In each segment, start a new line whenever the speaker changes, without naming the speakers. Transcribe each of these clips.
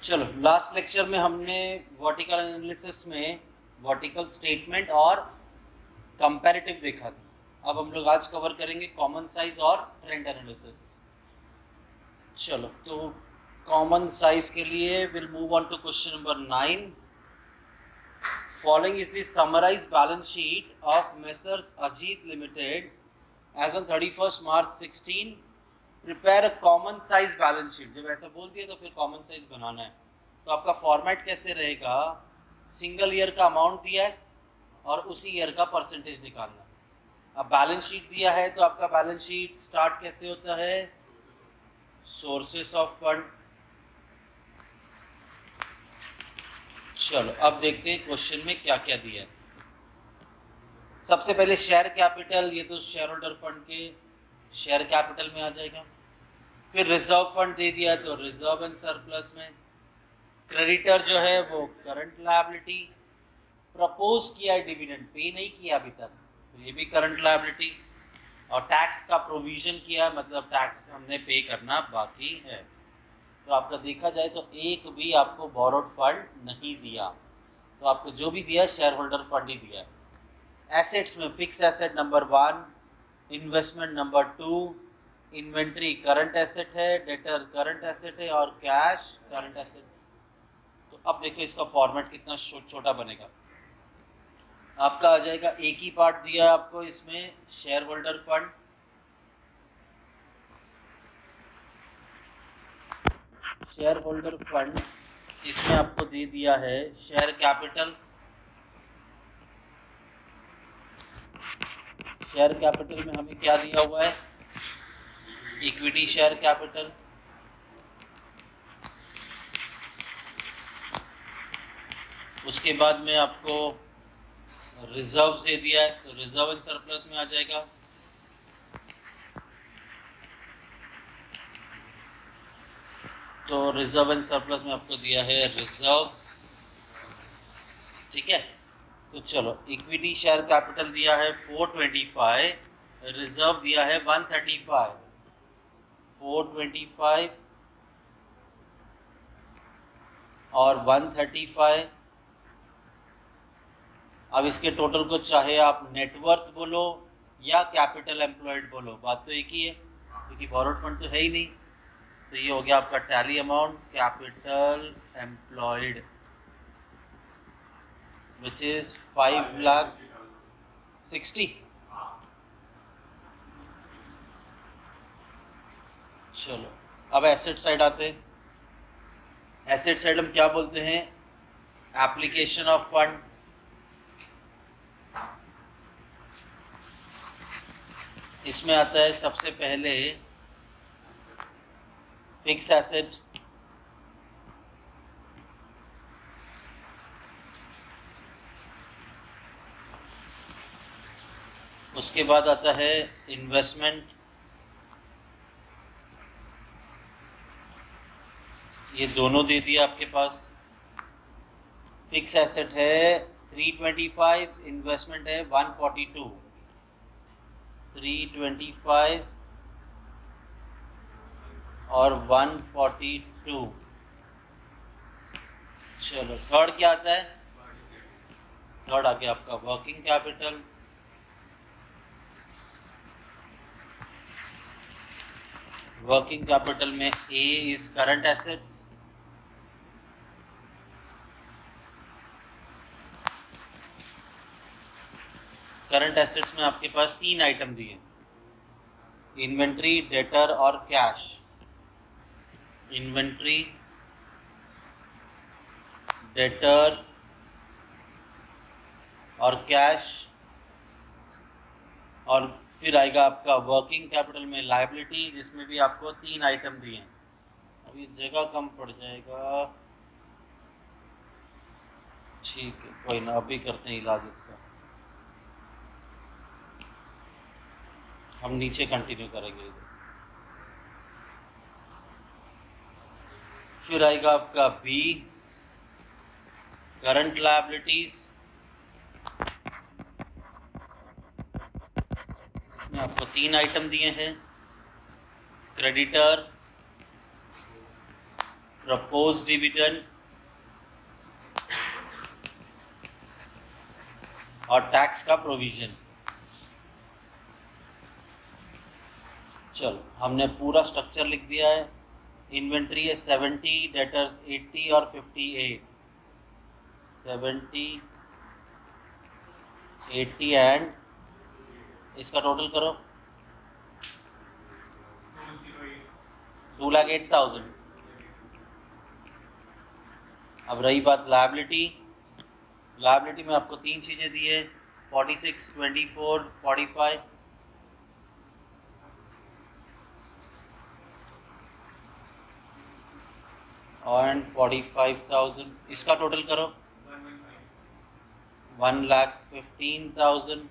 चलो last lecture में हमने वर्टिकल एनालिसिस में वर्टिकल स्टेटमेंट और कंपैरेटिव देखा था। अब हम लोग आज कवर करेंगे कॉमन साइज और ट्रेंड एनालिसिस। चलो तो कॉमन साइज के लिए will move on to question number 9। Following is the summarised balance sheet of Messrs Ajit limited as on 31 March 16। Prepare a common size balance sheet. जब ऐसा बोल दिया तो फिर कॉमन साइज बनाना है। तो आपका फॉर्मेट कैसे रहेगा? सिंगल ईयर का अमाउंट दिया है और उसी ईयर का परसेंटेज निकालना है। अब बैलेंस शीट दिया है तो आपका बैलेंस शीट स्टार्ट कैसे होता है? Sources of fund. चलो अब देखते हैं क्वेश्चन में क्या क्या दिया है। सबसे पहले शेयर कैपिटल, ये तो शेयर होल्डर फंड के शेयर कैपिटल में आ जाएगा। फिर रिजर्व फंड दे दिया तो रिजर्व एंड सरप्लस में। क्रेडिटर जो है वो करंट लायबिलिटी। प्रपोज किया है डिविडेंड, पे नहीं किया अभी तक, तो ये भी करंट लायबिलिटी। और टैक्स का प्रोविजन किया, मतलब टैक्स हमने पे करना बाकी है। तो आपका देखा जाए तो एक भी आपको बोरोड फंड नहीं दिया, तो आपको जो भी दिया शेयर होल्डर फंड ही दिया है। एसेट्स में fix asset number 1, investment number 2, inventory current asset है, डेटर करंट एसेट है और कैश करंट एसेट। तो अब देखो इसका फॉर्मेट कितना छोटा बनेगा। आपका आ जाएगा एक ही पार्ट दिया है आपको इसमें, share holder fund. Share holder fund इसमें आपको दे दिया है शेयर कैपिटल। शेयर कैपिटल में हमें क्या दिया हुआ है? Equity share capital. उसके बाद में आपको रिजर्व दे दिया है, तो रिजर्व एंड सरप्लस में आ जाएगा। तो रिजर्व एंड सरप्लस में आपको दिया है रिजर्व, ठीक है। तो चलो इक्विटी शेयर कैपिटल दिया है 425, रिजर्व दिया है 135। 425 और 135। अब इसके टोटल को चाहे आप नेटवर्थ बोलो या कैपिटल एम्प्लॉयड बोलो, बात तो एक ही है, क्योंकि बोरोड फंड तो है ही नहीं। तो ये हो गया आपका tally amount capital employed, which is 5,60,000। चलो अब एसेट साइड आते हैं। एसेट साइड हम क्या बोलते हैं? Application of fund. इसमें आता है सबसे पहले फिक्स एसेट, उसके बाद आता है इन्वेस्टमेंट। ये दोनों दे दिया आपके पास। फिक्स एसेट है 325, इन्वेस्टमेंट है 142। 325 और 142। चलो थर्ड क्या आता है? थर्ड आ गया आपका वर्किंग कैपिटल। वर्किंग कैपिटल में A is current assets. Current assets में आपके पास 3 आइटम दिए, इन्वेंट्री, डेटर और कैश। इन्वेंट्री, डेटर और कैश। और फिर आएगा आपका वर्किंग कैपिटल में लायबिलिटी, जिसमें भी आपको 3 आइटम दिए हैं। अब ये जगह कम पड़ जाएगा, ठीक है कोई ना, अभी करते हैं इलाज इसका, हम नीचे कंटिन्यू करेंगे। फिर आएगा आपका बी, करंट लायबिलिटीज। इसमें आपको 3 आइटम दिए हैं, क्रेडिटर, प्रपोज डिविडेंड और टैक्स का प्रोविजन। चलो हमने पूरा स्ट्रक्चर लिख दिया है। इन्वेंट्री है 70, डेटर्स 80 और 58। 70, 80 एंड इसका टोटल करो 2,08,000। अब रही बात लायबिलिटी। लायबिलिटी में आपको तीन चीज़ें दी है 46, 24, 45। और 45,000 इसका टोटल करो 1,15,000।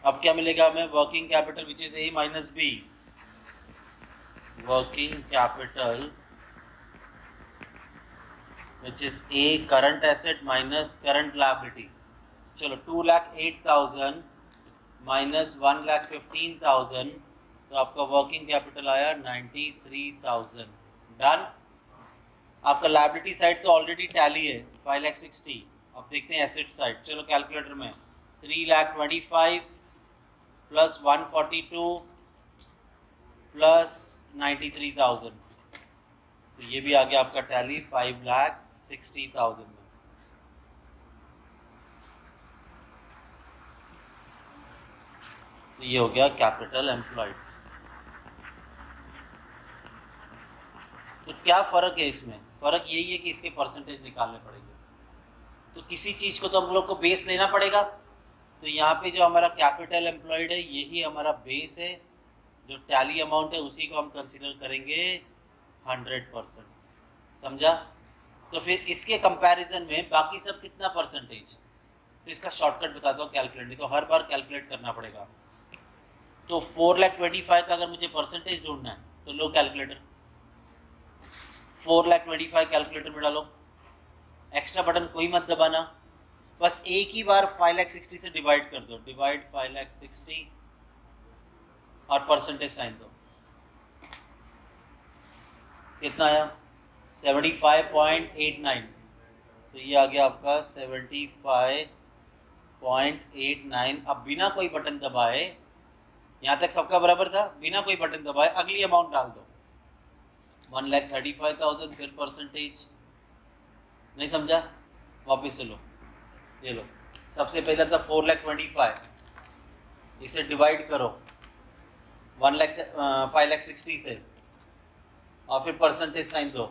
अब क्या मिलेगा हमें? Working capital which is A minus B. Working capital which is A current asset minus current liability. चलो 2,08,000 माइनस 1,15,000 तो आपका वर्किंग कैपिटल आया 93,000। डन। आपका लायबिलिटी साइड तो ऑलरेडी टैली है 5,60,000। अब देखते हैं एसेट साइड। चलो कैलकुलेटर में 3,25,000 प्लस 142 प्लस 93,000 तो ये भी आ गया आपका टैली 5,60,000 में। तो ये हो गया कैपिटल एम्प्लॉयड। तो क्या फ़र्क है इसमें? फ़र्क यही है कि इसके परसेंटेज निकालने पड़ेंगे। तो किसी चीज़ को तो हम लोग को बेस लेना पड़ेगा। तो यहाँ पे जो हमारा कैपिटल एम्प्लॉयड है यही हमारा बेस है। जो टैली अमाउंट है उसी को हम कंसिडर करेंगे 100%। समझा? तो फिर इसके कंपैरिजन में बाकी सब कितना परसेंटेज? तो इसका शॉर्टकट बताता हूँ कैलकुलेट। तो हर बार कैलकुलेट करना पड़ेगा। तो 4,25,000 का अगर मुझे परसेंटेज ढूंढना है तो लो कैलकुलेटर 4,25,000 कैलकुलेटर में डालो। एक्स्ट्रा बटन कोई मत दबाना, बस एक ही बार 5,60,000 से डिवाइड कर दो। डिवाइड 5,60,000 और परसेंटेज साइन दो। कितना आया? 75.89। तो ये आ गया आपका 75.89। अब बिना कोई बटन दबाए, यहाँ तक सबका बराबर था, बिना कोई बटन दबाए अगली अमाउंट डाल दो 1,35,000 फिर परसेंटेज। नहीं समझा? वापस से लो। ये लो, सबसे पहला था 4,25,000, इसे डिवाइड करो 5,60,000 से और फिर परसेंटेज साइन दो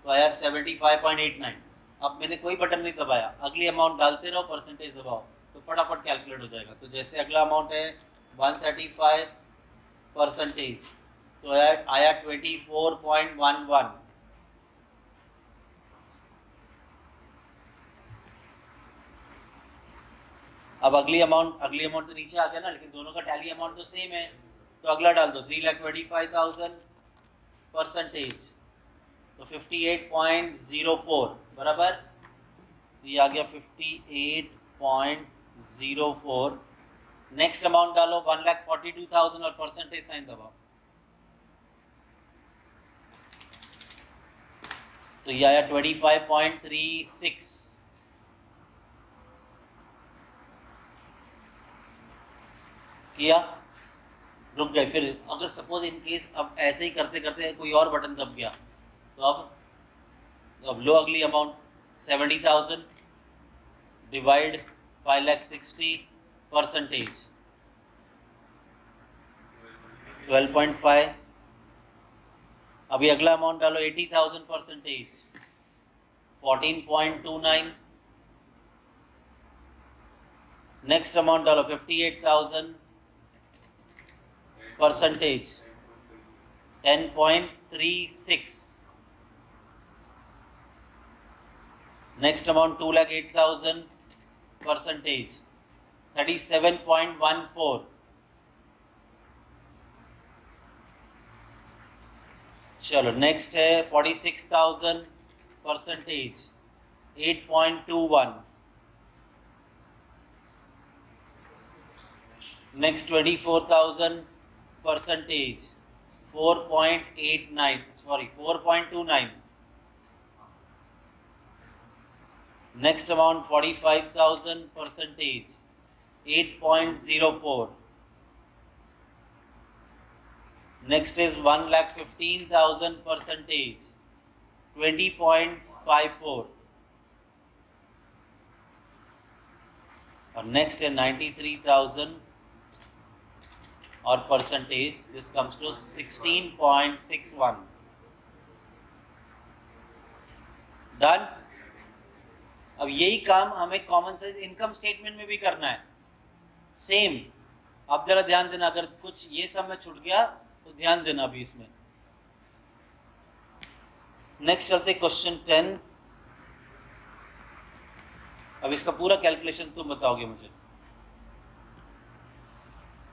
तो आया 75.89। अब मैंने कोई बटन नहीं दबाया, अगली अमाउंट डालते रहो, परसेंटेज दबाओ तो फटाफट कैलकुलेट हो जाएगा। तो जैसे अगला अमाउंट है 135 परसेंटेज तो आया 24.11। अब अगली अमाउंट तो नीचे आ गया ना, लेकिन दोनों का टैली अमाउंट तो सेम है। तो अगला डाल दो 3,25,000 परसेंटेज तो 58.04 बराबर। तो ये आ गया 58.04। नेक्स्ट अमाउंट डालो 1,42,000 और परसेंटेज साइन दबाओ तो ये आया 25.36। किया, रुक गए। फिर अगर सपोज इन केस अब ऐसे ही करते करते कोई और बटन दब गया तो अब लो अगली अमाउंट 70,000 डिवाइड 5,60,000 परसेंटेज 12.5। अभी अगला अमाउंट डालो 80,000 परसेंटेज 14.29। नेक्स्ट अमाउंट डालो 58,000 परसेंटेज 10.36। Next amount 2,08,000 percentage 37.14। चलो नेक्स्ट है 46,000 percentage 8.21। Next 24,000 percentage 4.29. Next amount 45,000 percentage 8.04. Next is 1,15,000 percentage 20.54. और next है 93,000 और percentage, this comes to 16.61. Done. अब यही काम हमें कॉमन साइज इनकम स्टेटमेंट में भी करना है, सेम। अब जरा ध्यान देना, अगर कुछ ये सब में छूट गया तो ध्यान देना अभी इसमें। नेक्स्ट चलते क्वेश्चन 10। अब इसका पूरा कैलकुलेशन तुम बताओगे मुझे।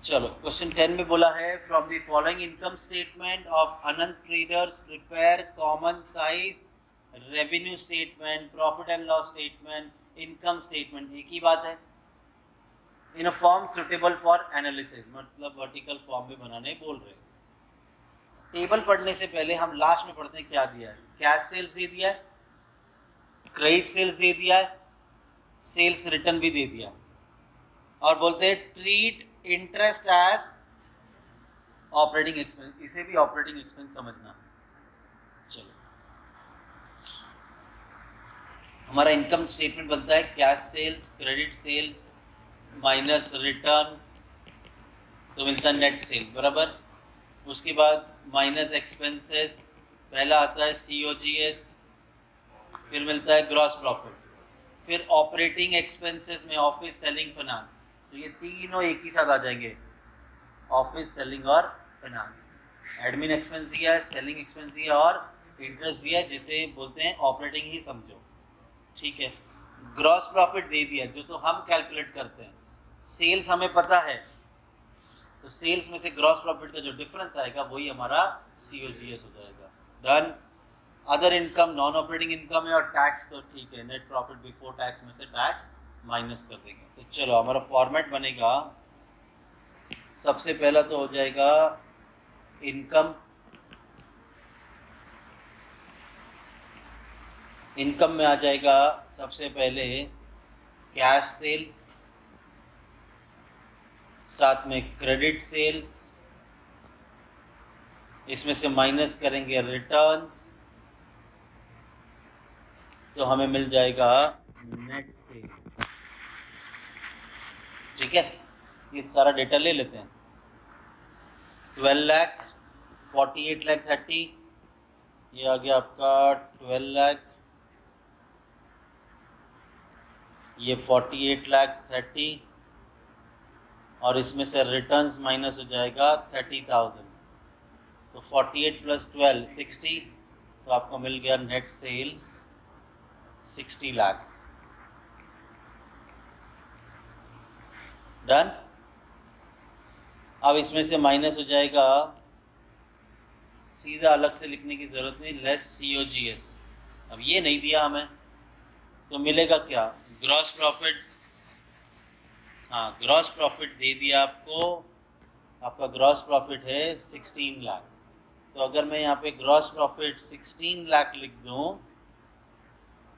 चलो क्वेश्चन 10 में बोला है, from the following income statement of Anant traders prepare common size revenue statement, profit and loss statement, income statement. एक ही बात है, in a form suitable for analysis, मतलब वर्टिकल फॉर्म में बनाने बोल रहे हैं। टेबल पढ़ने से पहले हम लास्ट में पढ़ते हैं क्या दिया है। कैश सेल्स दे दिया है, क्रेडिट सेल्स दे दिया है, सेल्स रिटर्न भी दे दिया, और बोलते हैं treat interest as operating expense. इसे भी ऑपरेटिंग एक्सपेंस समझना। चलो हमारा इनकम स्टेटमेंट बनता है cash sales, credit sales minus return, तो मिलता है नेट सेल बराबर। उसके बाद माइनस एक्सपेंसेस, पहला आता है COGS, फिर मिलता है ग्रॉस प्रॉफिट, फिर ऑपरेटिंग एक्सपेंसेस में ऑफिस सेलिंग फाइनेंस। तो ये तीनों एक ही साथ आ जाएंगे, ऑफिस सेलिंग और फाइनेंस। एडमिन एक्सपेंस दिया है, सेलिंग एक्सपेंस दिया और इंटरेस्ट दिया है, जिसे बोलते हैं ऑपरेटिंग ही समझो, ठीक है। ग्रॉस प्रॉफिट दे दिया, जो तो हम कैलकुलेट करते हैं। सेल्स हमें पता है, तो सेल्स में से ग्रॉस प्रॉफिट का जो डिफरेंस आएगा वही हमारा COGS हो जाएगा। Done. Other income non operating income है, और टैक्स तो ठीक है, नेट प्रॉफिट बिफोर टैक्स में से टैक्स माइनस कर देंगे। तो चलो हमारा फॉर्मेट बनेगा, सबसे पहला तो हो जाएगा इनकम। इनकम में आ जाएगा सबसे पहले कैश सेल्स, साथ में क्रेडिट सेल्स, इसमें से माइनस करेंगे रिटर्न्स, तो हमें मिल जाएगा नेट सेल्स। ठीक है, ये सारा डेटा ले लेते हैं। 12 लाख, 48 लाख 30, ये आ गया आपका 12 लाख, ये 48 लाख 30, और इसमें से रिटर्न्स माइनस हो जाएगा 30,000, तो 48 प्लस 12 60, तो आपको मिल गया नेट सेल्स 60 लाख। डन। अब इसमें से माइनस हो जाएगा, सीधा अलग से लिखने की ज़रूरत नहीं, लेस COGS। अब ये नहीं दिया हमें, तो मिलेगा क्या, ग्रॉस प्रॉफिट। हाँ, ग्रॉस प्रॉफिट दे दिया आपको, आपका ग्रॉस प्रॉफिट है 16 लाख। तो अगर मैं यहाँ पे ग्रॉस प्रॉफिट 16 लाख लिख दूँ,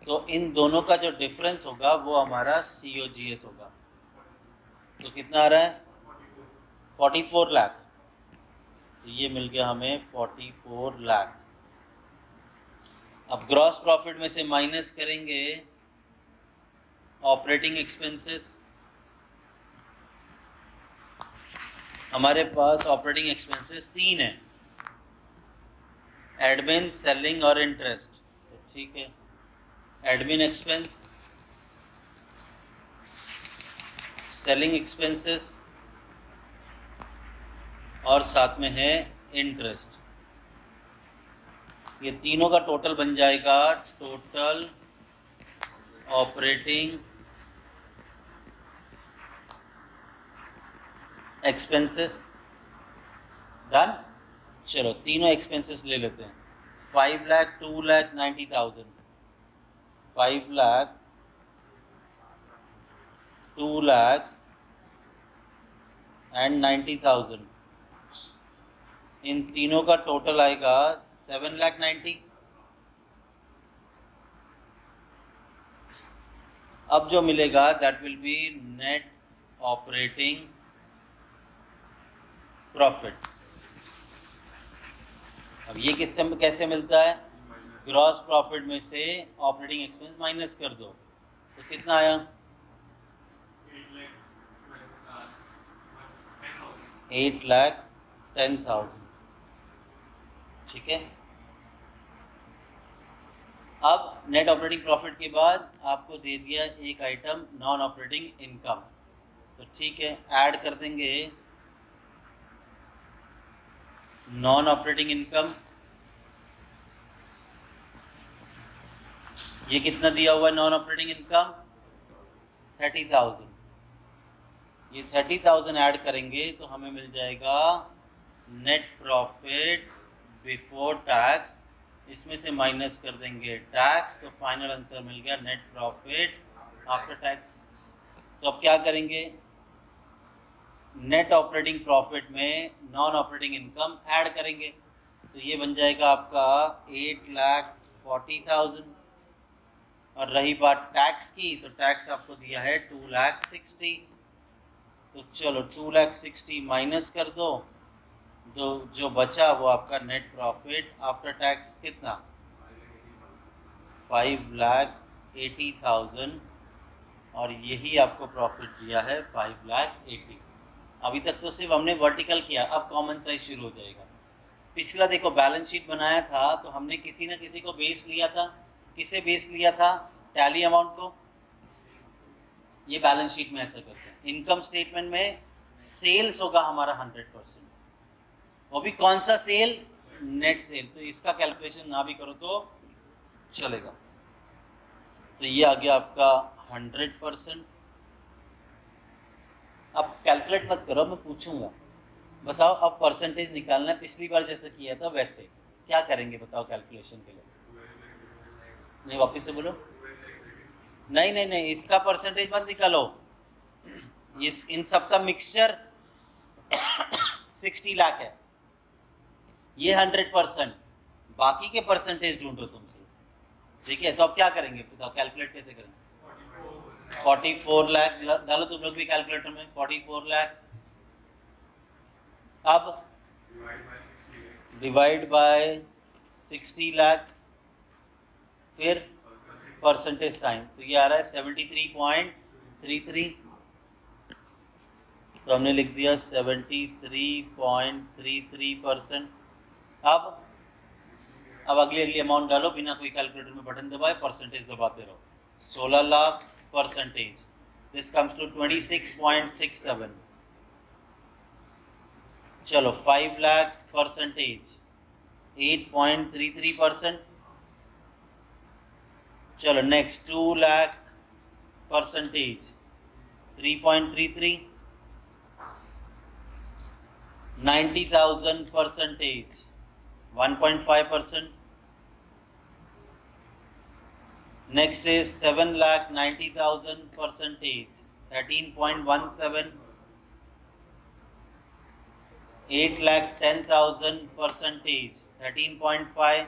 तो इन दोनों का जो डिफरेंस होगा वो हमारा COGS होगा। तो कितना आ रहा है, 44 लाख। तो ये मिल गया हमें 44 लाख। अब ग्रॉस प्रॉफिट में से माइनस करेंगे ऑपरेटिंग एक्सपेंसेस। हमारे पास ऑपरेटिंग एक्सपेंसेस 3 हैं, एडमिन, सेलिंग और इंटरेस्ट। ठीक है, एडमिन एक्सपेंस, सेलिंग एक्सपेंसेस और साथ में है इंटरेस्ट। ये तीनों का टोटल बन जाएगा टोटल ऑपरेटिंग एक्सपेंसेस। डन। चलो तीनों एक्सपेंसेस ले लेते हैं। 5 लाख, 2 लाख 90,000, 5 लाख, 2 लाख एंड 90,000। इन तीनों का टोटल आएगा 7,90,000। अब जो मिलेगा that will be net operating profit. अब ये किससे कैसे मिलता है? ग्रॉस प्रॉफिट में से ऑपरेटिंग एक्सपेंस माइनस कर दो, तो कितना आया? 8,10,000। ठीक है। अब नेट ऑपरेटिंग प्रॉफिट के बाद आपको दे दिया एक आइटम नॉन ऑपरेटिंग इनकम, तो ठीक है, ऐड कर देंगे नॉन ऑपरेटिंग इनकम। ये कितना दिया हुआ है नॉन ऑपरेटिंग इनकम? 30,000। ये 30,000 ऐड करेंगे तो हमें मिल जाएगा नेट प्रॉफिट बिफोर टैक्स, इसमें से माइनस कर देंगे टैक्स, तो फाइनल आंसर मिल गया नेट प्रॉफिट आफ्टर टैक्स। तो अब क्या करेंगे? नेट ऑपरेटिंग प्रॉफिट में नॉन ऑपरेटिंग इनकम ऐड करेंगे, तो ये बन जाएगा आपका 8,40,000। और रही बात टैक्स की, तो टैक्स आपको दिया है 2,60,000। तो चलो 2,60,000 माइनस कर दो, तो जो बचा वो आपका नेट प्रॉफिट आफ्टर टैक्स कितना? 5,80,000। और यही आपको प्रॉफिट दिया है 5,80,000। अभी तक तो सिर्फ हमने वर्टिकल किया, अब कॉमन साइज शुरू हो जाएगा। पिछला देखो बैलेंस शीट बनाया था तो हमने किसी न किसी को बेस लिया था। किसे बेस लिया था? टैली अमाउंट को। ये बैलेंस शीट में ऐसा करते हैं। इनकम स्टेटमेंट में सेल्स होगा हमारा 100%, वो भी कौन सा सेल? Net cell. तो इसका कैलकुलेशन ना भी करो तो चलेगा। तो ये आ गया आपका 100%। अब कैलकुलेट मत करो, मैं पूछूंगा। बताओ अब परसेंटेज निकालना है, पिछली बार जैसे किया था वैसे क्या करेंगे बताओ कैलकुलेशन के लिए? नहीं, वापस से बोलो। नहीं नहीं नहीं, इसका परसेंटेज मत निकालो, इस इन सब का मिक्सचर 60 लाख है, ये 100%, बाकी के परसेंटेज ढूंढो तुमसे। ठीक है, तो अब क्या करेंगे बताओ, कैलकुलेट कैसे करेंगे? 44 लाख डालो तुम लोग भी कैलकुलेटर में, 44 लाख। अब डिवाइड बाय 60 लाख, फिर परसेंटेज साइन, तो ये आ रहा है 73.33। तो हमने लिख दिया 73.33%। अब अगली अमाउंट डालो बिना कोई कैलकुलेटर में बटन दबाए, परसेंटेज दबाते रहो। 16 lakh percentage, this comes to 26.67। चलो 5 लाख परसेंटेज 8.33%। चलो next 2 lakh percentage 3.33। 90,000 percentage 1.5%। Next is 7,90,000 percentage 13.17। 8,10,000 percentage 13.5,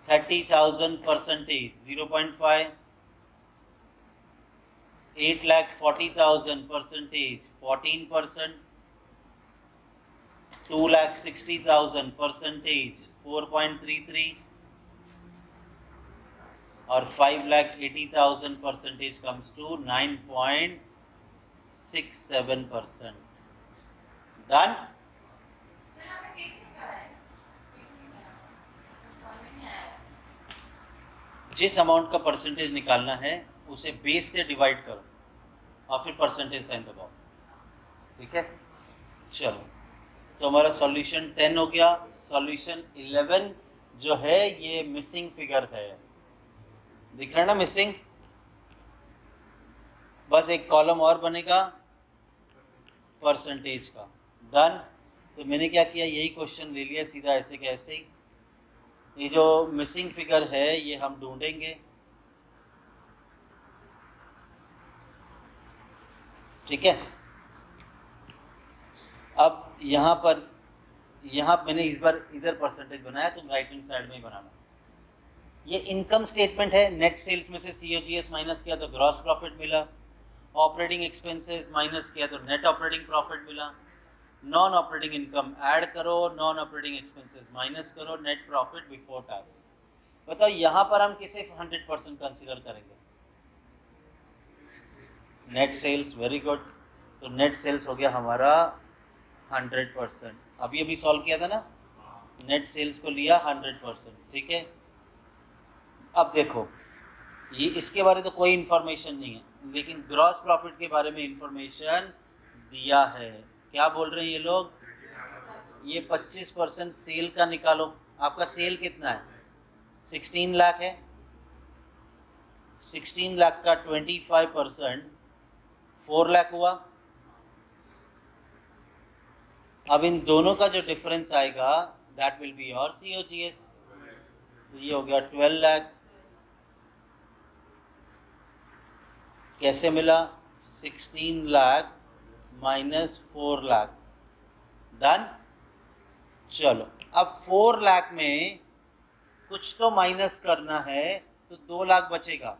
30,000 percentage 0.5, 8,40,000 percentage 14%, 2,60,000 percentage 4.33 और 5,80,000 percentage comes to 9.67%. Done? जिस अमाउंट का परसेंटेज निकालना है उसे बेस से डिवाइड करो और फिर परसेंटेज साइन दबाओ। ठीक है, चलो तो हमारा सॉल्यूशन 10 हो गया। सॉल्यूशन 11 जो है ये मिसिंग फिगर है, दिख रहा है ना मिसिंग, बस एक कॉलम और बनेगा परसेंटेज का। डन। तो मैंने क्या किया, यही क्वेश्चन ले लिया सीधा ऐसे के ऐसे ही। ये जो मिसिंग फिगर है ये हम ढूंढेंगे। ठीक है, अब यहाँ मैंने इस बार इधर परसेंटेज बनाया, तो राइट हैंड साइड में ही बनाना। ये इनकम स्टेटमेंट है, नेट सेल्स में से COGS माइनस किया तो ग्रॉस प्रॉफिट मिला, ऑपरेटिंग एक्सपेंसेस माइनस किया तो नेट ऑपरेटिंग प्रॉफिट मिला, नॉन ऑपरेटिंग इनकम ऐड करो, नॉन ऑपरेटिंग एक्सपेंसेस माइनस करो, नेट प्रॉफिट बिफोर टैक्स। बताओ यहाँ पर हम किसे 100% कंसिडर करेंगे? Net sales, very good. तो नेट सेल्स हो गया हमारा 100%। अभी सॉल्व किया था ना, नेट सेल्स को लिया 100%, ठीक है। अब देखो, ये इसके बारे में तो कोई इन्फॉर्मेशन नहीं है, लेकिन ग्रॉस प्रॉफिट के बारे में इन्फॉर्मेशन दिया है। क्या बोल रहे हैं ये लोग? ये 25% सेल का निकालो। आपका सेल कितना है? 16 लाख है। 16 लाख का 25% 4 लाख हुआ। अब इन दोनों का जो डिफरेंस आएगा that will be your COGS। तो ये हो गया 12 लाख। कैसे मिला? 16 लाख माइनस 4 लाख। डन। चलो, अब 4 लाख में कुछ तो माइनस करना है, तो 2 लाख बचेगा।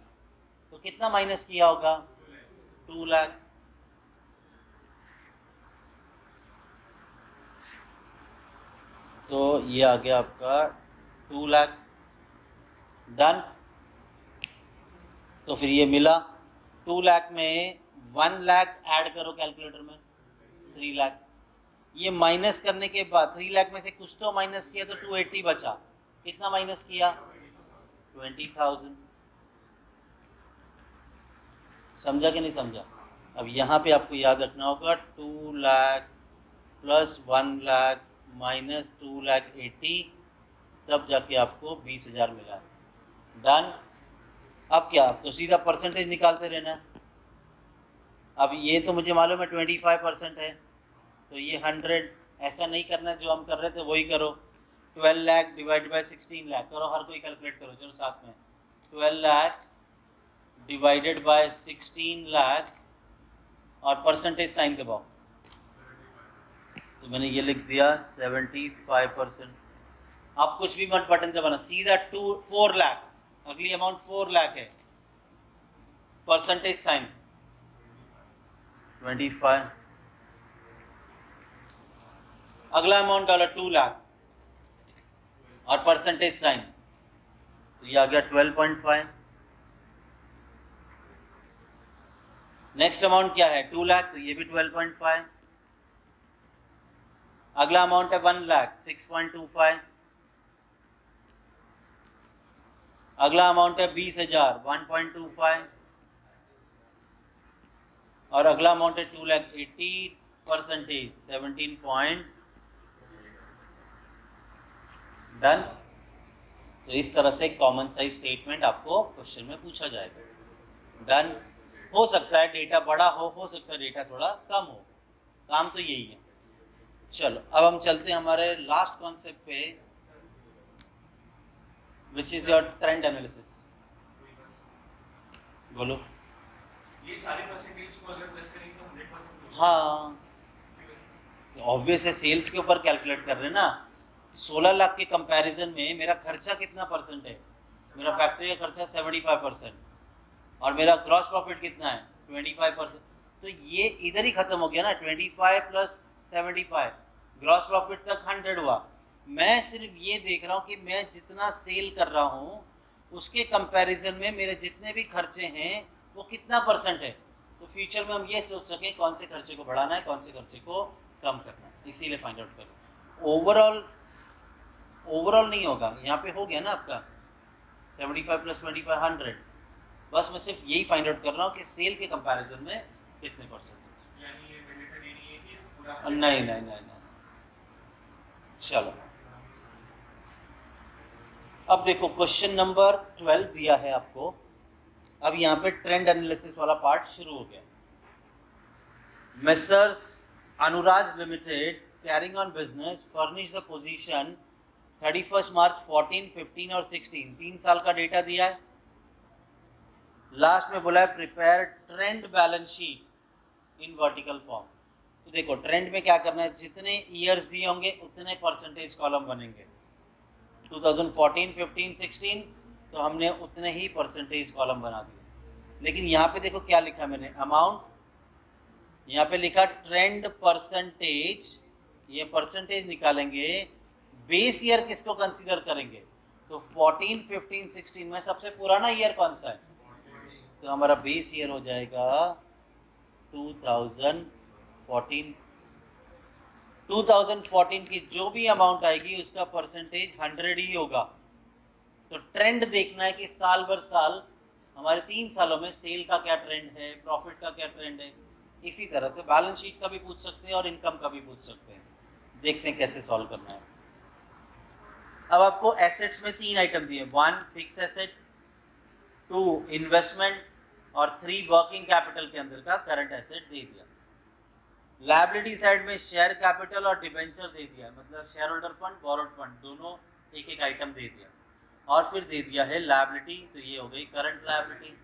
तो कितना माइनस किया होगा? 2 लाख। तो ये आ गया आपका 2 लाख। डन। तो फिर ये मिला 2 लाख में 1 लाख ऐड करो कैलकुलेटर में, 3 लाख। ये माइनस करने के बाद 3 लाख में से कुछ तो माइनस किया तो 280 बचा। कितना माइनस किया? 20,000। समझा कि नहीं समझा? अब यहाँ पे आपको याद रखना होगा 2 लाख प्लस 1 लाख माइनस 2 लाख 80, तब जाके आपको 20,000 मिला। डन। अब क्या, तो सीधा परसेंटेज निकालते रहना। अब ये तो मुझे मालूम है 25% है, तो ये 100, ऐसा नहीं करना जो हम कर रहे थे वही करो। 12 लाख डिवाइड बाय 16 लाख करो, हर कोई कैलकुलेट करो, चलो साथ में। 12 लाख डिवाइडेड बाय 16 लाख और परसेंटेज साइन दबाओ। तो मैंने ये लिख दिया 75%। आप कुछ भी मत बटन दबाना, सीधा 4 लाख, अगली अमाउंट 4 लाख है, परसेंटेज साइन 25। अगला अमाउंट डाला 2 लाख और परसेंटेज साइन, तो ये आ गया 12.5। नेक्स्ट अमाउंट क्या है? 2 लाख, तो ये भी 12.5। अगला अमाउंट है 1 लाख, 6.25। अगला अमाउंट है 20,000, 1.25। और अगला अमाउंट है 2 लाख 80, परसेंटेज 17 डन। तो इस तरह से कॉमन साइज स्टेटमेंट आपको क्वेश्चन में पूछा जाएगा। डन। हो सकता है डेटा बड़ा हो सकता है डेटा थोड़ा कम हो, काम तो यही है। चलो, अब हम चलते हैं हमारे लास्ट कॉन्सेप्ट पे, which is your trend analysis. बोलो।
ये सारे परसेंटेज को अगर प्लस करेंगे तो 100%।
हाँ, ऑब्वियस है, सेल्स के ऊपर कैलकुलेट कर रहे हैं ना। 16 लाख के कंपैरिजन में मेरा खर्चा कितना परसेंट है? मेरा फैक्ट्री का खर्चा 75% और मेरा ग्रॉस प्रॉफिट कितना है? 25%। तो ये इधर ही खत्म हो गया ना, 25 प्लस 75, ग्रॉस प्रॉफिट तक 100 हुआ। मैं सिर्फ ये देख रहा हूँ कि मैं जितना सेल कर रहा हूँ उसके कंपैरिजन में मेरे जितने भी खर्चे हैं वो कितना परसेंट है। तो फ्यूचर में हम ये सोच सकें कौन से खर्चे को बढ़ाना है, कौन से खर्चे को कम करना है, इसीलिए फाइंड आउट करो। ओवरऑल नहीं होगा, यहाँ पे हो गया ना आपका 75 प्लस 25 100। बस मैं सिर्फ यही फाइंड आउट कर रहा हूँ कि सेल के कंपैरिजन में कितने परसेंट।
यानी ये मैंडेटरी नहीं है कि पूरा
नहीं। चलो, अब देखो क्वेश्चन नंबर 12 दिया है आपको। अब यहाँ पे ट्रेंड एनालिसिस वाला पार्ट शुरू हो गया। Messrs Anuraj limited carrying on business furnish the position 31 मार्च 14, 15 और 16, 3 साल का डेटा दिया है। लास्ट में बोला है prepare trend balance sheet in vertical form. तो देखो ट्रेंड में क्या करना है, जितने ईयर्स दिए होंगे उतने परसेंटेज कॉलम बनेंगे। 2014, 15, 16 तो हमने उतने ही परसेंटेज कॉलम बना दिए। लेकिन यहाँ पे देखो क्या लिखा मैंने, अमाउंट, यहाँ पे लिखा ट्रेंड परसेंटेज, ये परसेंटेज निकालेंगे, बेस ईयर किसको कंसीडर करेंगे, तो 14, 15, 16 में सबसे पुराना ईयर कौन सा है, तो हमारा बेस ईयर हो जाएगा 2014। 2014 की जो भी अमाउंट आएगी उसका परसेंटेज 100 ही होगा। तो ट्रेंड देखना है कि साल भर साल हमारे 3 सालों में सेल का क्या ट्रेंड है, प्रॉफिट का क्या ट्रेंड है। इसी तरह से बैलेंस शीट का भी पूछ सकते हैं और इनकम का भी पूछ सकते हैं। देखते हैं कैसे सॉल्व करना है। अब आपको एसेट्स में 3 आइटम दिए, 1 फिक्स एसेट, 2 इन्वेस्टमेंट और 3 वर्किंग कैपिटल के अंदर का करंट एसेट दे दिया। लायबिलिटी साइड में शेयर कैपिटल और डिबेंचर दे दिया, मतलब share holder fund, borrowed fund, दोनों एक एक आइटम दे दिया। और फिर दे दिया है लायबिलिटी, तो ये हो गई करंट लायबिलिटी।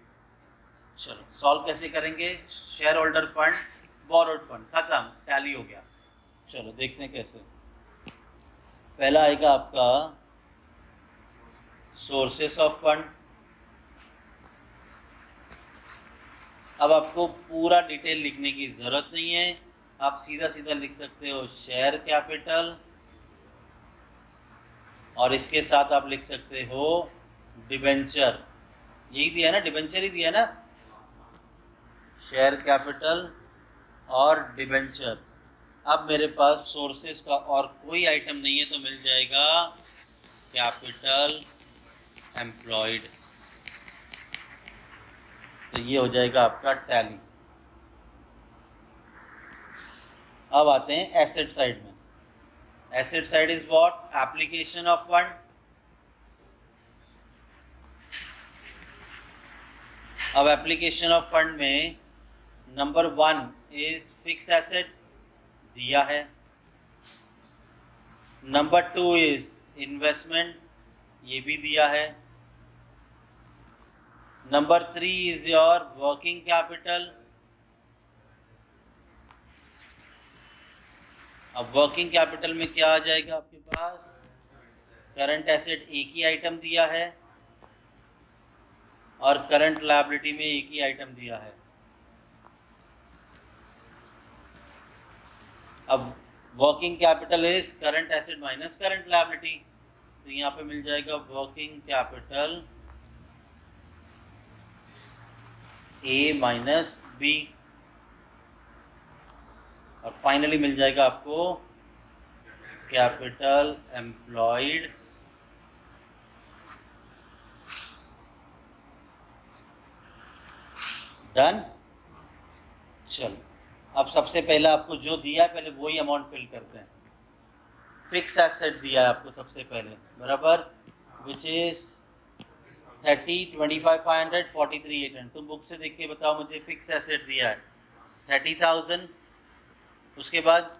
चलो सॉल्व कैसे करेंगे, share holder fund, borrowed fund खत्म, टैली हो गया। चलो देखते हैं कैसे। पहला आएगा आपका सोर्सेस ऑफ फंड। अब आपको पूरा डिटेल लिखने की ज़रूरत नहीं है, आप सीधा सीधा लिख सकते हो शेयर कैपिटल और इसके साथ आप लिख सकते हो डिबेंचर, यही दिया ना, डिबेंचर ही दिया ना, शेयर कैपिटल और डिबेंचर। अब मेरे पास सोर्सेस का और कोई आइटम नहीं है तो मिल जाएगा कैपिटल एम्प्लॉयड, तो ये हो जाएगा आपका टैली। अब आते हैं एसेट साइड में। Asset side is what, application of fund. अब एप्लीकेशन ऑफ फंड में नंबर 1 इज फिक्स एसेट, दिया है। नंबर 2 इज इन्वेस्टमेंट, ये भी दिया है। Number 3 is your working capital. अब वर्किंग कैपिटल में क्या आ जाएगा आपके पास, करंट एसेट एक ही आइटम दिया है और करंट लायबिलिटी में एक ही आइटम दिया है। अब working capital is current asset minus current liability, तो यहाँ पे मिल जाएगा working capital A minus B, और फाइनली मिल जाएगा आपको कैपिटल एम्प्लॉयड डन। चलो अब सबसे पहले आपको जो दिया है पहले वही अमाउंट फिल करते हैं। फिक्स एसेट दिया है आपको सबसे पहले, बराबर, विच इज 30, 25, 500, 43, 800। तुम बुक से देख के बताओ मुझे, फिक्स एसेट दिया है 30,000, उसके बाद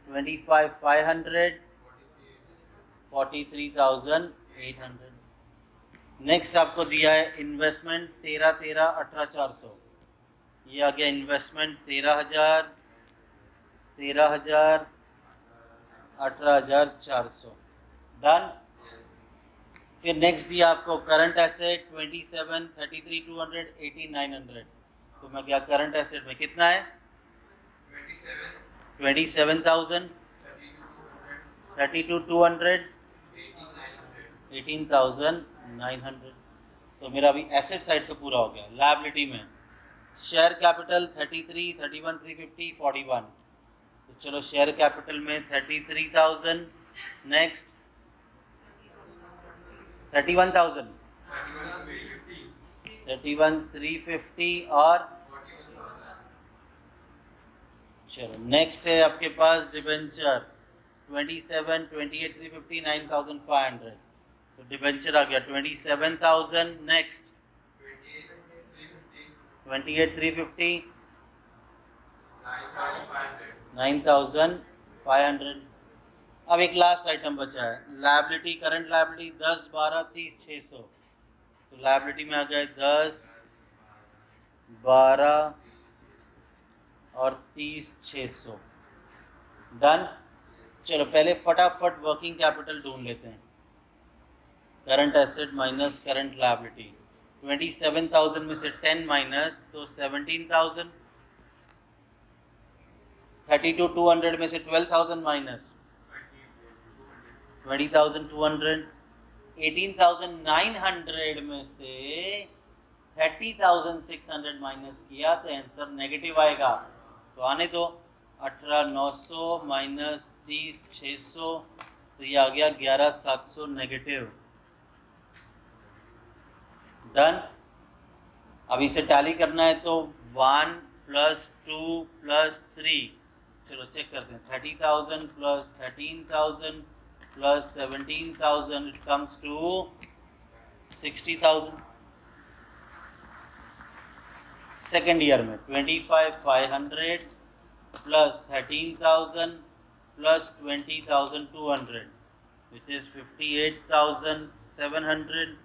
25, 500, 43,800। नेक्स्ट आपको दिया है इन्वेस्टमेंट 13, 13, 18, 400, ये आ गया इन्वेस्टमेंट 13,000, 13,000, 18,400, डन। फिर नेक्स्ट दिया आपको करंट एसेट 27, 33, 200, 18, 900। तो मैं क्या, करंट एसेट में कितना है 27,000, 32, 200, 18,900। तो मेरा अभी एसेट साइड का पूरा हो गया। लायबिलिटी में शेयर कैपिटल 33, 31, 350, 41। तो चलो शेयर कैपिटल में 33,000, नेक्स्ट 31,000, 31,350 और चलो नेक्स्ट है आपके पास डिबेंचर 27, 28, 350, 9,500। तो डिबेंचर आ गया 27,000, नेक्स्ट 28, 350, 9,500। अब एक लास्ट आइटम बचा है, लायबिलिटी, करंट लायबिलिटी 10, 12, 30, 600। तो लायबिलिटी में आ गया 10, 12, और 30,600 डन। चलो पहले फटाफट वर्किंग कैपिटल ढूंढ लेते हैं। Current asset minus current liability, 27,000 में से 10 माइनस तो 17,000, 32,200 में से 12,000 माइनस 20,200, 18,900 में से 30,600 माइनस किया तो आंसर नेगेटिव आएगा। तो आने दो, 18,900 माइनस 30,600 तो ये आ गया 11,700 नेगेटिव। डन। अब इसे टैली करना है तो 1 + 2 + 3, चलो चेक करते हैं। 30,000 + 13,000 + 17,000 it comes to 60,000। Second year में 25,500 + 13,000 + 20,200 विच इज 58,700।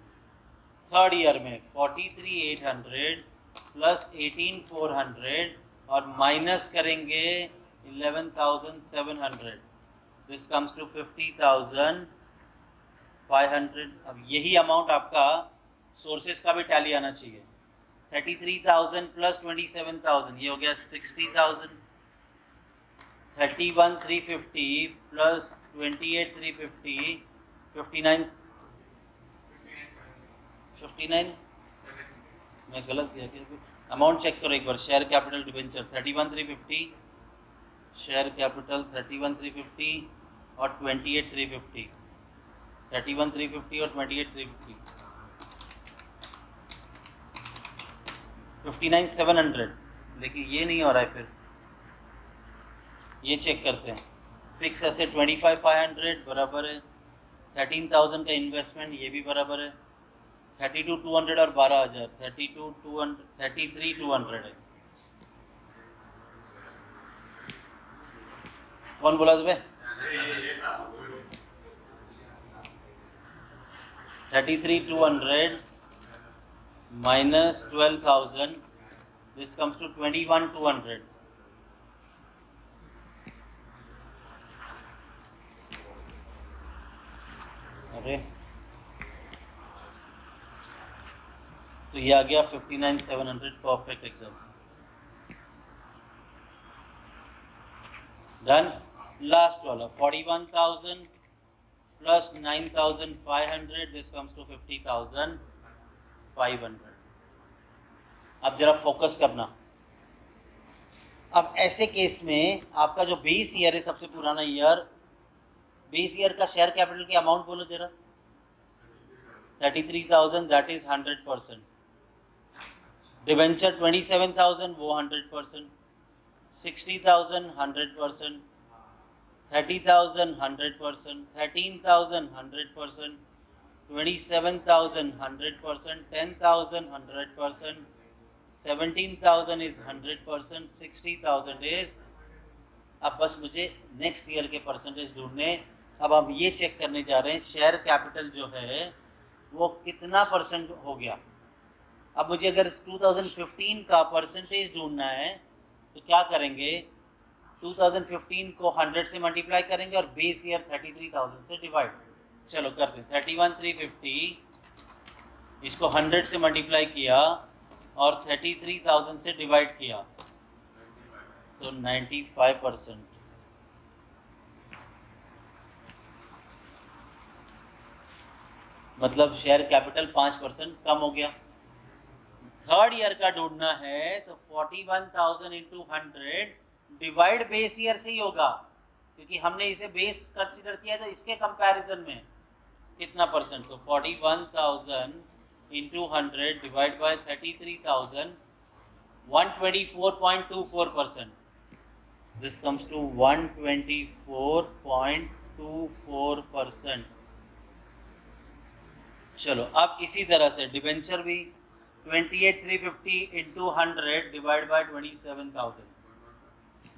थर्ड ईयर में 43,800 + 18,400 और माइनस करेंगे 11,700, दिस कम्स टू 50,500। अब यही अमाउंट आपका सोर्सेस का भी टैली आना चाहिए। 33,000 + 27,000 ये हो गया 60,000। 31,350 + 28,350 59 मैं गलत किया क्या? अमाउंट चेक करो एक बार। Share capital debenture 31,350, share capital 31,350 और 28,350, 31,350 और 28,350, 59,700। लेकिन ये नहीं हो रहा है, फिर ये चेक करते हैं। फिक्स एसेट 25,500 बराबर है, 13,000 का इन्वेस्टमेंट ये भी बराबर है, 32,200 और 12,000 32,200 33,200 है। कौन बोला तुम्हें? 33,200 minus 12,000, this comes to 21,200। अरे तो ये आ गया 59,700 परफेक्ट एकदम। डन। लास्ट वाला 41,000 + 9,500 दिस कम्स टू 50,500। अब जरा फोकस करना। अब ऐसे केस में आपका जो बेस ईयर है, सबसे पुराना ईयर, बेस ईयर का शेयर कैपिटल की अमाउंट बोलो जरा। 33,000 दैट इज 100%। डिवेंचर 27,000 वो 100%, 60,000 100%, 30,000 100%, 13,000 100%, 27,000 100%, 10,000 100%, 17,000 is 100%, 60,000 is। अब बस मुझे नेक्स्ट ईयर के परसेंटेज ढूंढने। अब हम ये चेक करने जा रहे हैं शेयर कैपिटल जो है वो कितना परसेंट हो गया। अब मुझे अगर 2015 का परसेंटेज ढूंढना है तो क्या करेंगे, 2015 को 100 से मल्टीप्लाई करेंगे और बेस ईयर 33,000 से डिवाइड। चलो करते हैं। 31,350 इसको 100 से मल्टीप्लाई किया और 33,000 से डिवाइड किया तो 95%। मतलब शेयर कैपिटल 5% कम हो गया। थर्ड ईयर का ढूंढना है तो 41,000 इंटू 100 डिवाइड बेस ईयर से ही होगा, क्योंकि हमने इसे बेस कंसिडर किया तो इसके कंपैरिजन में कितना परसेंट। तो 41,000 into 100 divide by 33,000, 124.24%। This comes to 124.24%। चलो अब इसी तरह से डिबेंचर भी 28,350 into 100 divide by 27,000,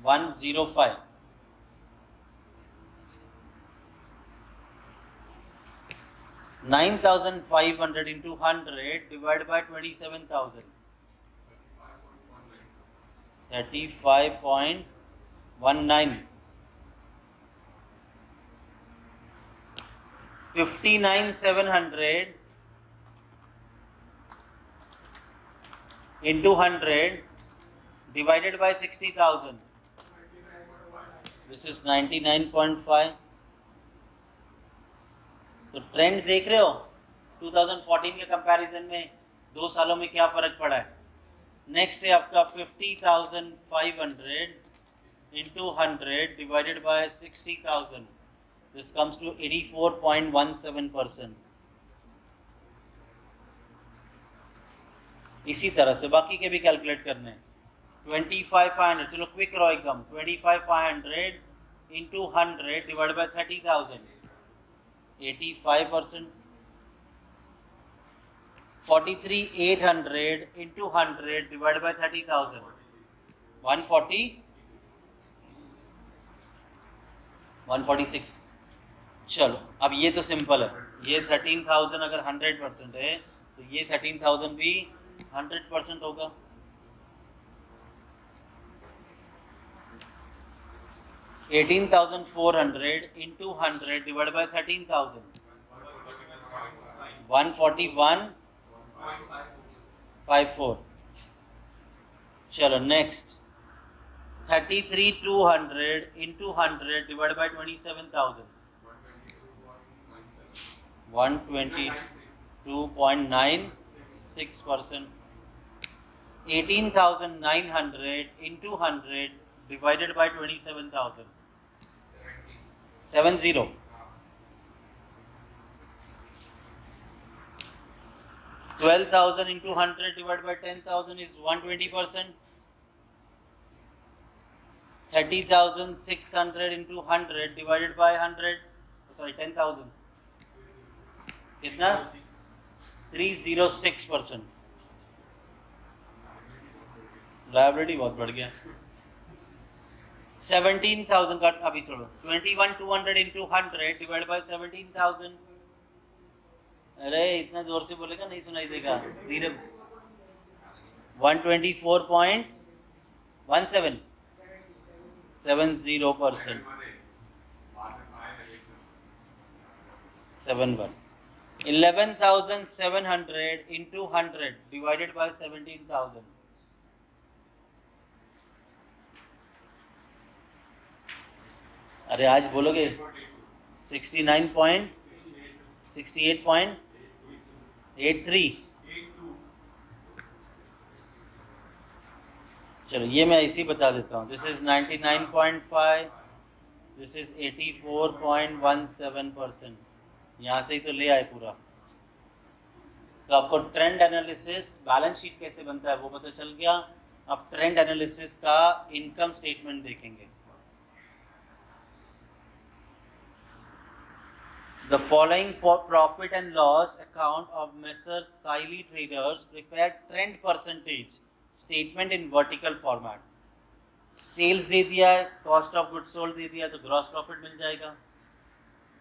105। $9,500 into 100 divided by 27,000, 35.19 59,700 into 100 divided by 60,000. This is 99.5. तो ट्रेंड देख रहे हो 2014 के कंपैरिजन में 2 सालों में क्या फर्क पड़ा है. नेक्स्ट है आपका 50,500 into 100 divided by 60,000. This comes to 84.17%. इसी तरह से बाकी के भी कैलकुलेट करने हैं. 25,500, चलो क्विक रहो एकदम. 25,500 into 100 divided by 30,000. 85%. 43,800 into 100 divided by 30,000. 146. चलो अब ये तो सिंपल है. ये 13,000 अगर 100% है तो ये 13,000 भी 100% होगा. $18,400 into 100 divided by 13,000. 141.54. चलो next 33,200 into 100 divided by 27,000. 122.96%. 18,900 into 100 divided by 27,000. 70. 12,000 into 100 divided by 10,000 is 120%. 30,600 into 100 divided by 10,000. कितना? 306%. लायबिलिटी बहुत बढ़ गया. 17,000 का अभी छोड़ो. 21,200 into 100 divided by 17,000. अरे इतना जोर से बोलेगा नहीं सुनाई देगा. धीरे. 124.17. 70%. 71. 11,700 into 100 divided by 17,000. अरे आज बोलोगे 68.83. चलो ये मैं ऐसे ही बता देता हूँ. This is 99.5. This is 84.17%. यहाँ से ही तो ले आए पूरा. तो आपको ट्रेंड एनालिसिस बैलेंस शीट कैसे बनता है वो पता चल गया. अब ट्रेंड एनालिसिस का इनकम स्टेटमेंट देखेंगे. The following profit and loss account of Messrs. Siley Traders prepared trend percentage statement in vertical format. Sales दे दिया है, कॉस्ट ऑफ गुड्स सोल्ड दे दिया तो ग्रॉस प्रॉफिट मिल जाएगा.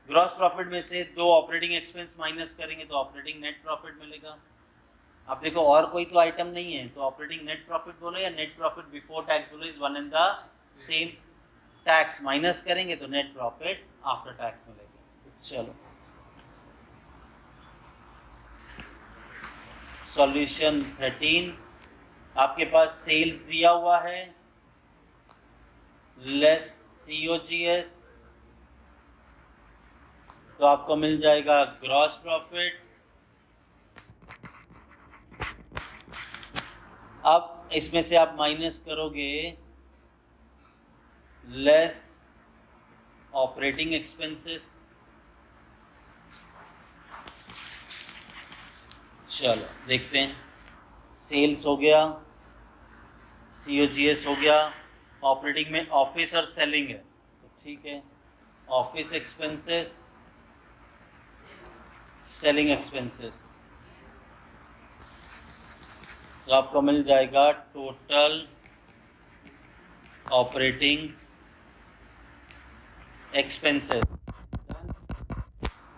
ग्रॉस प्रॉफिट में से 2 ऑपरेटिंग एक्सपेंस माइनस करेंगे तो ऑपरेटिंग नेट प्रॉफिट मिलेगा. अब देखो और कोई तो आइटम नहीं है तो ऑपरेटिंग नेट प्रॉफिट बोलो या नेट प्रॉफिट बिफोर टैक्स बोलो, is one and the same. Tax minus करेंगे तो नेट प्रॉफिट आफ्टर टैक्स मिलेगा. चलो सॉल्यूशन 13. आपके पास सेल्स दिया हुआ है लेस COGS तो आपको मिल जाएगा ग्रॉस प्रॉफिट. अब इसमें से आप माइनस करोगे लेस ऑपरेटिंग एक्सपेंसेस. चलो देखते हैं. सेल्स हो गया, COGS हो गया, ऑपरेटिंग में ऑफिस और सेलिंग है तो ठीक है. ऑफिस एक्सपेंसेस, सेलिंग एक्सपेंसेस तो आपको मिल जाएगा टोटल ऑपरेटिंग एक्सपेंसेस.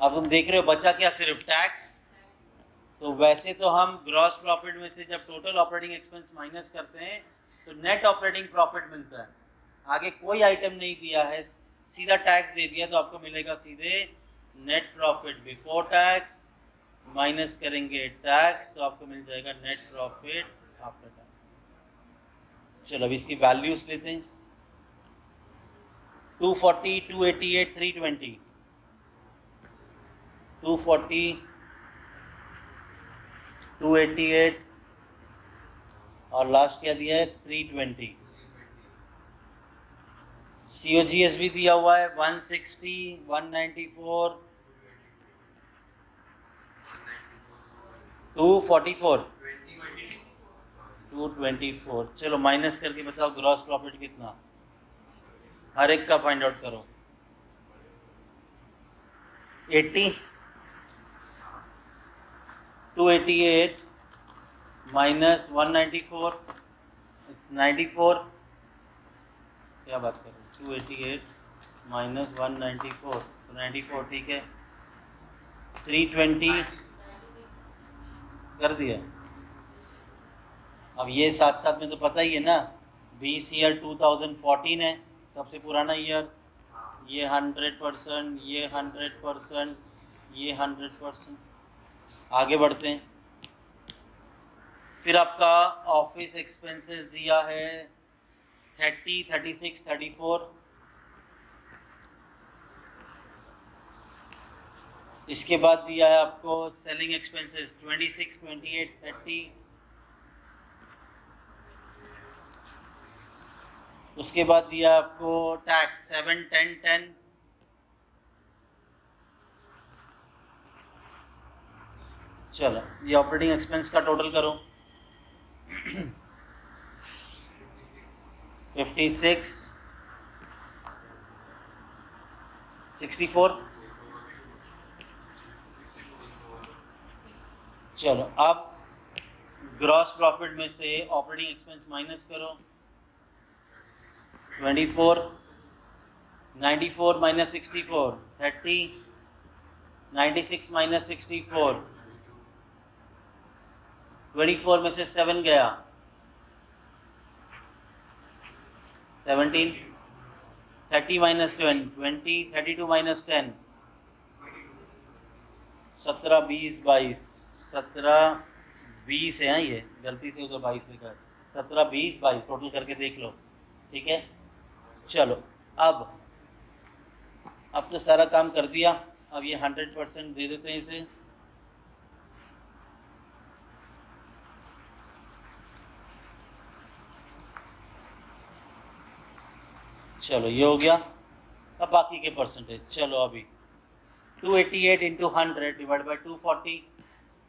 अब तुम देख रहे हो बचा क्या, सिर्फ टैक्स. तो वैसे तो हम ग्रॉस प्रॉफिट में से जब टोटल ऑपरेटिंग एक्सपेंस माइनस करते हैं तो नेट ऑपरेटिंग प्रॉफिट मिलता है। आगे कोई आइटम नहीं दिया है, सीधा टैक्स दे दिया, तो आपको मिलेगा सीधे net profit before tax, minus करेंगे टैक्स, तो आपको मिल जाएगा नेट प्रॉफिट आफ्टर टैक्स। चलो अब इसकी वैल्यूज लेते हैं। 240, 288, 320, 240, 288 और लास्ट क्या दिया है 320। COGS भी दिया हुआ है 160, 194, 244, 224। चलो माइनस करके बताओ ग्रॉस प्रॉफिट कितना, हर एक का फाइंड आउट करो। 80, 288 माइनस 194, इट्स 94। क्या बात कर रहे हैं, 288 माइनस 194, तो 94 ठीक है। 320 कर दिया। अब ये साथ साथ में तो पता ही है ना, 20 ईयर 2014 है सबसे पुराना ईयर, ये 100%, ये 100%, ये 100%। आगे बढ़ते हैं। फिर आपका ऑफिस एक्सपेंसेस दिया है 30, 36, 34। इसके बाद दिया है आपको सेलिंग एक्सपेंसेस 26, 28, 30। उसके बाद दिया आपको टैक्स 7, 10, 10। चलो ये ऑपरेटिंग एक्सपेंस का टोटल करो 56, 64। चलो अब ग्रॉस प्रॉफिट में से ऑपरेटिंग एक्सपेंस माइनस करो 24, 94 माइनस 64, 30, 96 माइनस 64, 24 में से 7 गया 17, 30 माइनस 10, 20, 32 माइनस 10, 17, 20, 22, 17, 20 है। ये गलती से उधर 22 लिखा है, 17, 20, 22 टोटल करके देख लो, ठीक है। चलो अब तो सारा काम कर दिया, अब ये 100% दे देते हैं इसे। चलो ये हो गया। अब बाकी के परसेंटेज, चलो अभी 288 into 100 divide by 240,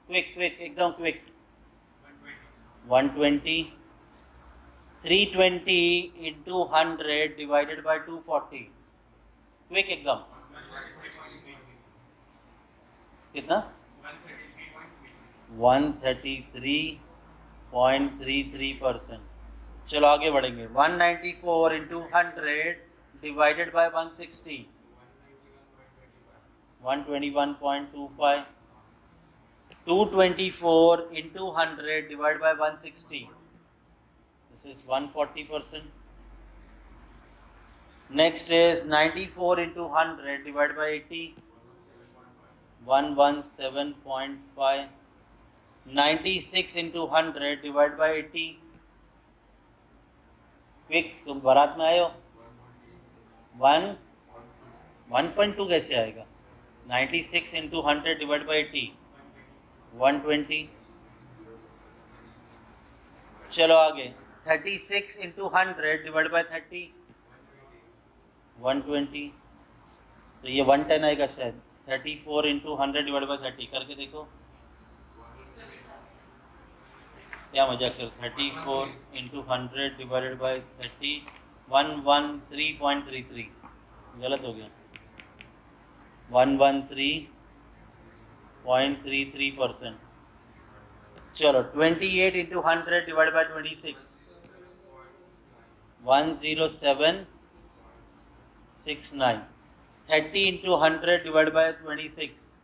quick quick एकदम quick, 120, 320 into 100 divided by 240, quick एकदम, कितना 133.33%। चलो आगे बढ़ेंगे। 194 into 100 divided by 160, 121.25। 224 into 100 divide by 160, this is 140%। Next is 94 into 100 divide by 80, 117.5। 96 into 100 divide by 80, quick तुम बारात में आए हो, 1.2 कैसे आएगा, 96 इंटू 100 डिवाइड बाई 80, 120। चलो आगे 36 इंटू 100 डिवाइड बाई 30, 120। तो ये 110 आएगा शायद। 34 इंटू 100 डिवाइड बाई 30 करके देखो, क्या मजाक कर, 34 इंटू 100 डिवाइडेड बाई 30, 113.33, गलत हो गया, 113.33%। चलो 28 into 100 divide by 26, 107.69। 30 into 100 divide by 26,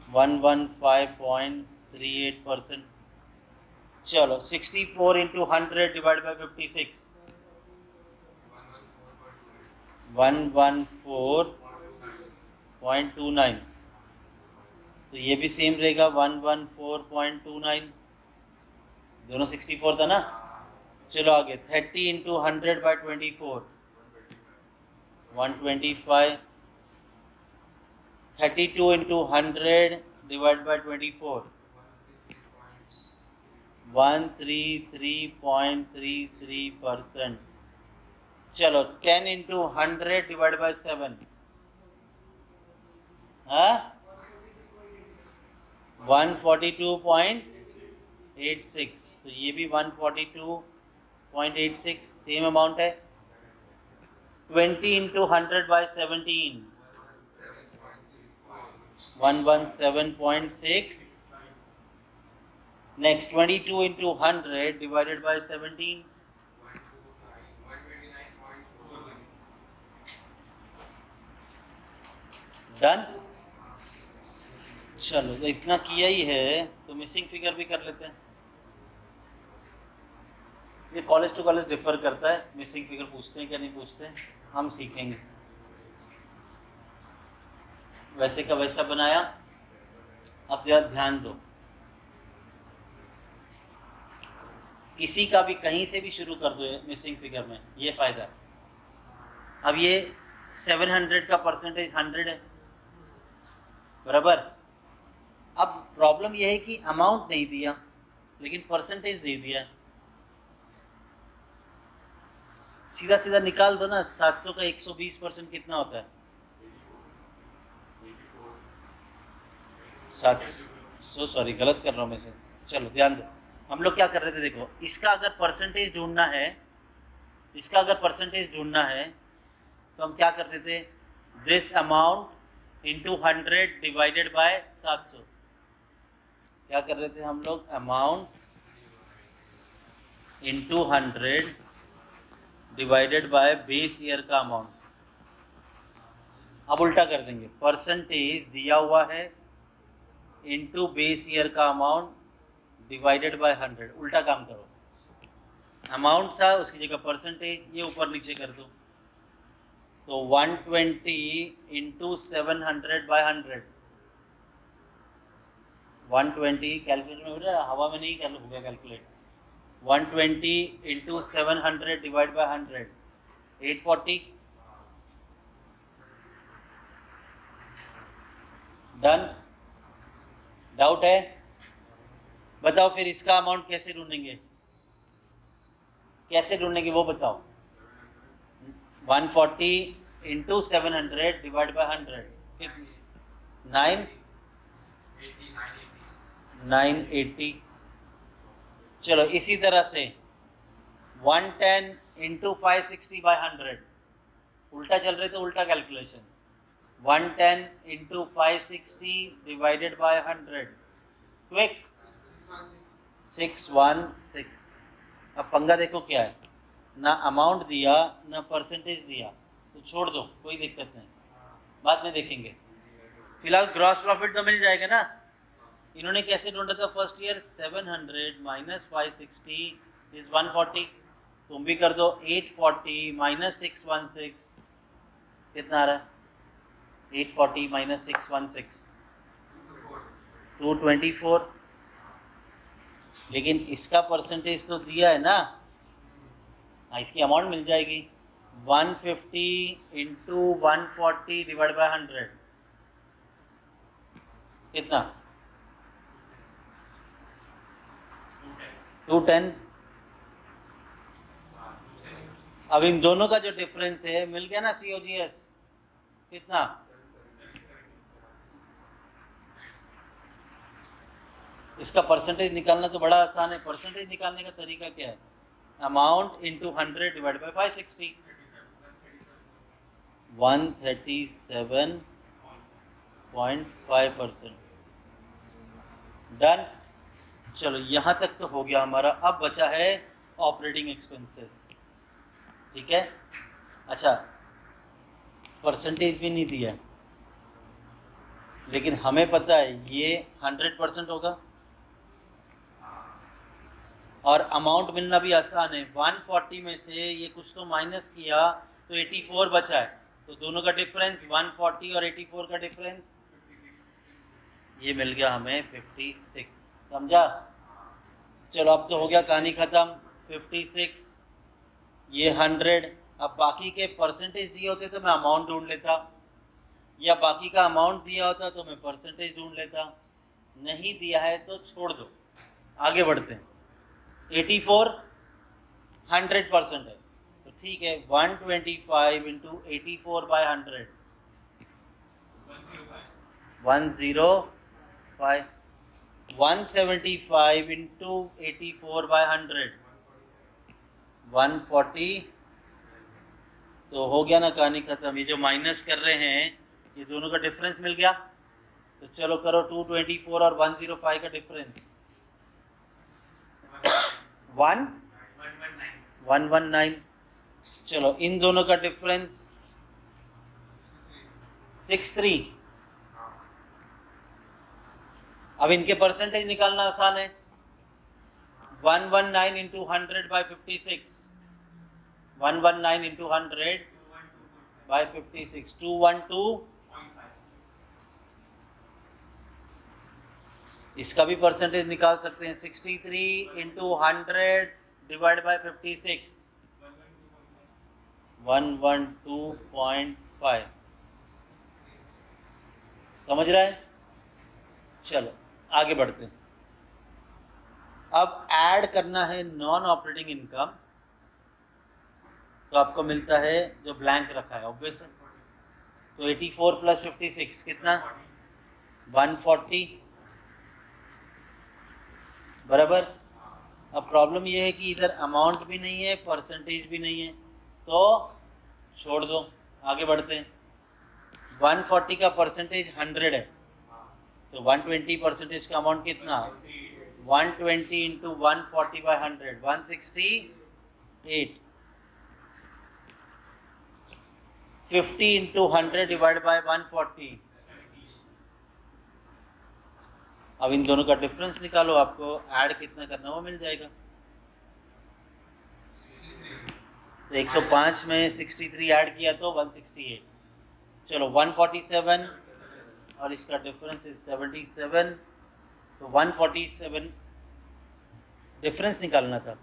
115.38%। चलो 64 इंटू 100 डिवाइड बाई 56, 114.29, तो ये भी सेम रहेगा 114.29, दोनों 64 था ना। चलो आगे 30 into 100 by 24, 125, 32 into 100 divide by 24, 133.33%। चलो 10 इंटू 100 डिवाइड बाई 7, हाँ 142.86, तो ये भी 142.86 सेम अमाउंट है। 20 into 100 by 17, 117.6। Next 22 into 100 divided by 17, done. चलो तो इतना किया ही है तो मिसिंग फिगर भी कर लेते हैं। ये कॉलेज टू कॉलेज डिफर करता है, मिसिंग फिगर पूछते हैं क्या नहीं पूछते हैं, हम सीखेंगे। वैसे का वैसा बनाया। अब जरा ध्यान दो, किसी का भी कहीं से भी शुरू कर दो मिसिंग फिगर में, ये फ़ायदा है। अब ये 700 का परसेंटेज 100 है, बराबर। अब प्रॉब्लम यह है कि अमाउंट नहीं दिया लेकिन परसेंटेज दे दिया। सीधा सीधा निकाल दो ना, 700 का 120% कितना होता है? 700, सॉरी गलत कर रहा हूँ मैं से। चलो ध्यान दो, हम लोग क्या कर रहे थे, देखो इसका अगर परसेंटेज ढूंढना है, इसका अगर परसेंटेज ढूंढना है तो हम क्या करते थे, this amount into 100 divided by 700। क्या कर रहे थे हम लोग, amount into 100 divided by base year का अमाउंट। अब उल्टा कर देंगे, परसेंटेज दिया हुआ है इंटू बेस ईयर का अमाउंट डिवाइडेड बाय 100, उल्टा काम करो। अमाउंट था उसकी जगह परसेंटेज, ये ऊपर नीचे कर दो। तो 120 इंटू 700 बाय 100, 120 कैलकुलेट में हो रहा है, हवा में नहीं कर हो गया calculate. 120 into 700 divide by 100, 840। Done. Doubt है? बताओ फिर इसका अमाउंट कैसे ढूंढेंगे, कैसे ढूंढेंगे वो बताओ। 140 इंटू 700 डिवाइड बाय 100, 980। चलो इसी तरह से 110 इंटू 560 बाय 100, उल्टा चल रहे तो उल्टा calculation. 110 into 560 divided by 100, quick 616। अब पंगा देखो क्या है, ना अमाउंट दिया ना परसेंटेज दिया, तो छोड़ दो, कोई दिक्कत नहीं, बाद में देखेंगे। फिलहाल ग्रॉस प्रॉफिट तो मिल जाएगा ना। इन्होंने कैसे ढूंढा था फर्स्ट ईयर, 700 माइनस 560 इज 140। तुम भी कर दो, 840 माइनस 616 कितना आ रहा है, 840 माइनस 616 224। लेकिन इसका परसेंटेज तो दिया है ना, हाँ इसकी अमाउंट मिल जाएगी। 150 इंटू 140 डिवाइड बाय 100 कितना, 210। अब इन दोनों का जो डिफरेंस है मिल गया ना, COGS कितना, इसका परसेंटेज निकालना तो बड़ा आसान है। परसेंटेज निकालने का तरीका क्या है, amount into 100 divide by 560, 137.5%। Done. चलो यहाँ तक तो हो गया हमारा। अब बचा है ऑपरेटिंग एक्सपेंसेस, ठीक है। अच्छा परसेंटेज भी नहीं दिया, लेकिन हमें पता है ये 100% होगा, और अमाउंट मिलना भी आसान है। 140 में से ये कुछ तो माइनस किया तो 84 बचा है, तो दोनों का डिफरेंस 140 और 84 का डिफरेंस ये मिल गया हमें 56। समझा? चलो अब तो हो गया कहानी ख़त्म। 56 ये 100। अब बाकी के परसेंटेज दिए होते तो मैं अमाउंट ढूंढ लेता, या बाकी का अमाउंट दिया होता तो मैं परसेंटेज ढूंढ लेता। नहीं दिया है तो छोड़ दो, आगे बढ़ते हैं। 84 100% है तो ठीक है, 125 इंटू 84 बाई 100 105। 175 into 84 by 100 140। तो हो गया ना कहानी खत्म। ये जो माइनस कर रहे हैं ये दोनों का डिफरेंस मिल गया। तो चलो करो 224 और 105 का डिफरेंस 119। चलो इन दोनों का डिफरेंस 63। अब इनके परसेंटेज निकालना आसान है। 119 इंटू 100 बाई 56 119 इंटू 100 बाई 56 212। इसका भी परसेंटेज निकाल सकते हैं। 63 इंटू 100 डिवाइड बाई 56 112.5। समझ रहा है? चलो आगे बढ़ते हैं। अब ऐड करना है नॉन ऑपरेटिंग इनकम, तो आपको मिलता है जो ब्लैंक रखा है ऑब्वियस है। तो 84 प्लस 56 कितना? 140 बराबर। अब प्रॉब्लम यह है कि इधर अमाउंट भी नहीं है परसेंटेज भी नहीं है, तो छोड़ दो, आगे बढ़ते हैं। 140 का परसेंटेज 100 है, तो 120 परसेंटेज का अमाउंट कितना? 120 into 140 by 100 168। 50 into 100 divide by 140। अब इन दोनों का डिफरेंस निकालो, आपको ऐड कितना करना वो मिल जाएगा। तो 105 में 63 ऐड किया तो 168। चलो 147 और इसका डिफरेंस इज 77, तो 147 डिफरेंस निकालना था।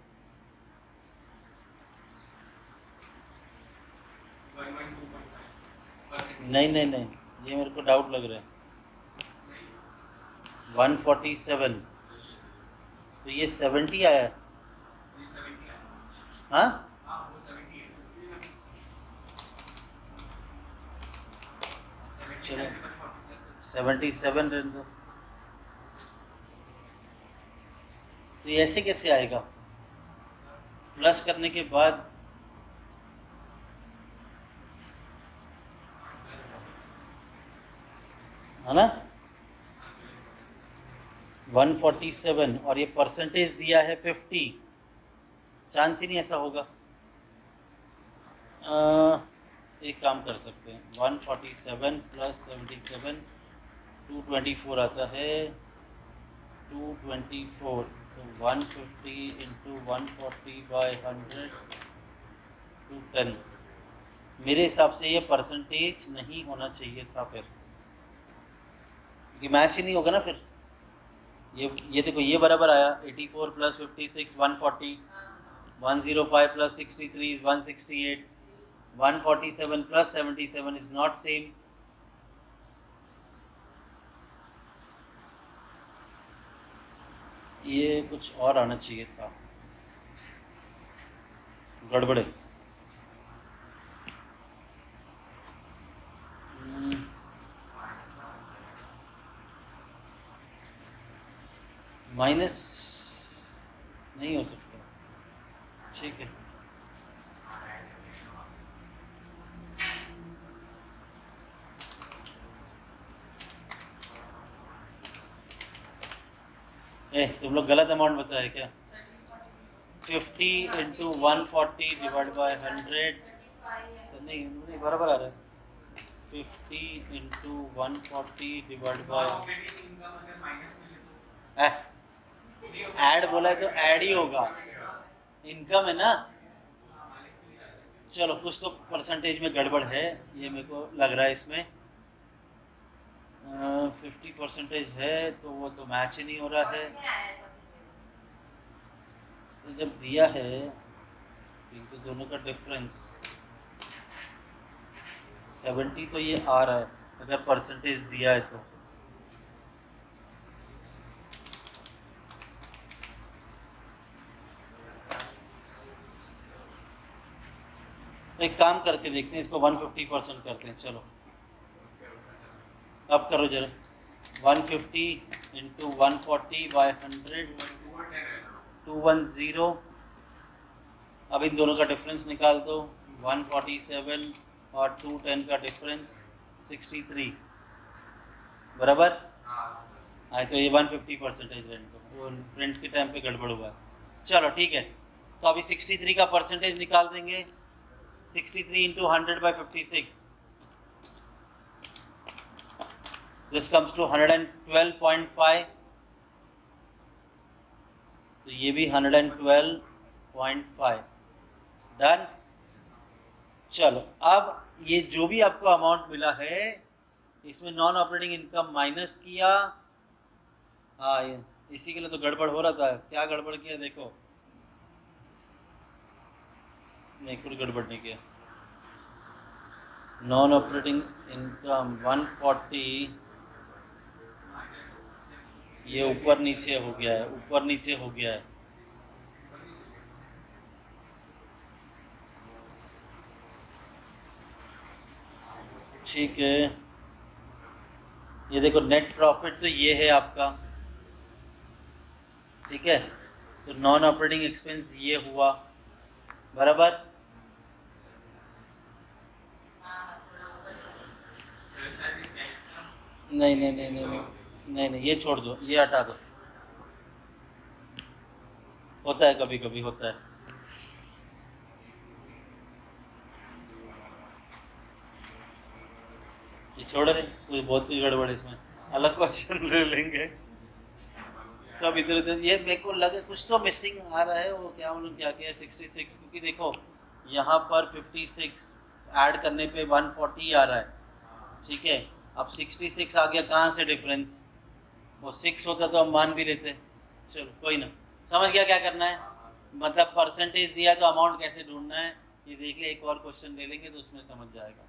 नहीं नहीं नहीं, ये मेरे को डाउट लग रहा है। 147 तो ये 70 आया है। हाँ चलो 77 रहने दो। तो ये ऐसे कैसे आएगा? प्लस करने के बाद है ना 147 और ये परसेंटेज दिया है 50, चांस ही नहीं ऐसा होगा। एक काम कर सकते हैं, 147 प्लस 77 224 आता है। 224 तो 150 इंटू 140 बाई 100 210। मेरे हिसाब से ये परसेंटेज नहीं होना चाहिए था, फिर क्योंकि मैच ही नहीं होगा ना फिर। ये देखो ये बराबर आया 84 plus 56 140, 105 plus 63 is 168, 147 plus 77 is not same. ये कुछ और आना चाहिए था, गड़बड़े। माइनस नहीं हो सकता, ठीक है। तुम लोग गलत अमाउंट बताए क्या? 50 इंटू 140 डिवाइड बाई 100 नहीं बराबर आ रहा है। 50 इंटू 140 डिवाइड बाई ऐड बोला है तो ऐड ही होगा, इनकम है ना। चलो कुछ तो परसेंटेज में गड़बड़ है, ये मेरे को लग रहा है इसमें 50% है, तो वो तो मैच ही नहीं हो रहा है। तो जब दिया है तो दोनों का डिफरेंस 70 तो ये आ रहा है, अगर परसेंटेज दिया है तो। एक काम करके देखते हैं, इसको 150% करते हैं। चलो अब करो जरा, 150 इंटू 140/100 210। अब इन दोनों का डिफरेंस निकाल दो, 147 और 210 का डिफरेंस 63 बराबर। हाँ तो ये 150% रेंट वो रेंट के टाइम पे गड़बड़ हुआ है। चलो ठीक है, तो अभी 63 का परसेंटेज निकाल देंगे। 63 इंटू 100/56, दिस कम्स टू 112.5, तो ये भी 112.5 डन। चलो अब ये जो भी आपको अमाउंट मिला है, इसमें नॉन ऑपरेटिंग इनकम माइनस किया। हाँ इसी के लिए तो गड़बड़ हो रहा था, क्या गड़बड़ किया देखो, नहीं कुछ गड़बड़ नहीं किया। नॉन ऑपरेटिंग इनकम 140, ये ऊपर नीचे हो गया है, ऊपर नीचे हो गया है। ठीक है, ये देखो नेट प्रॉफिट तो ये है आपका, ठीक है। तो नॉन ऑपरेटिंग एक्सपेंस ये हुआ बराबर। नहीं नहीं नहीं नहीं नहीं नहीं नहीं, ये छोड़ दो, ये हटा दो, होता है कभी कभी होता है। ये छोड़ रहे, कोई बहुत कोई गड़बड़ है इसमें, अलग क्वेश्चन ले लेंगे। सब इधर उधर, ये मेरे को लगे कुछ तो मिसिंग आ रहा है, वो क्या उन्होंने क्या किया 66, क्योंकि देखो यहाँ पर 56 ऐड करने पे 140 आ रहा है, ठीक है। अब 66 आ गया, कहाँ से डिफरेंस, वो 6 होता तो हम मान भी लेते। चलो कोई ना, समझ गया क्या करना है, मतलब परसेंटेज दिया तो अमाउंट कैसे ढूंढना है, ये देख ले, एक और क्वेश्चन ले लेंगे तो उसमें समझ जाएगा।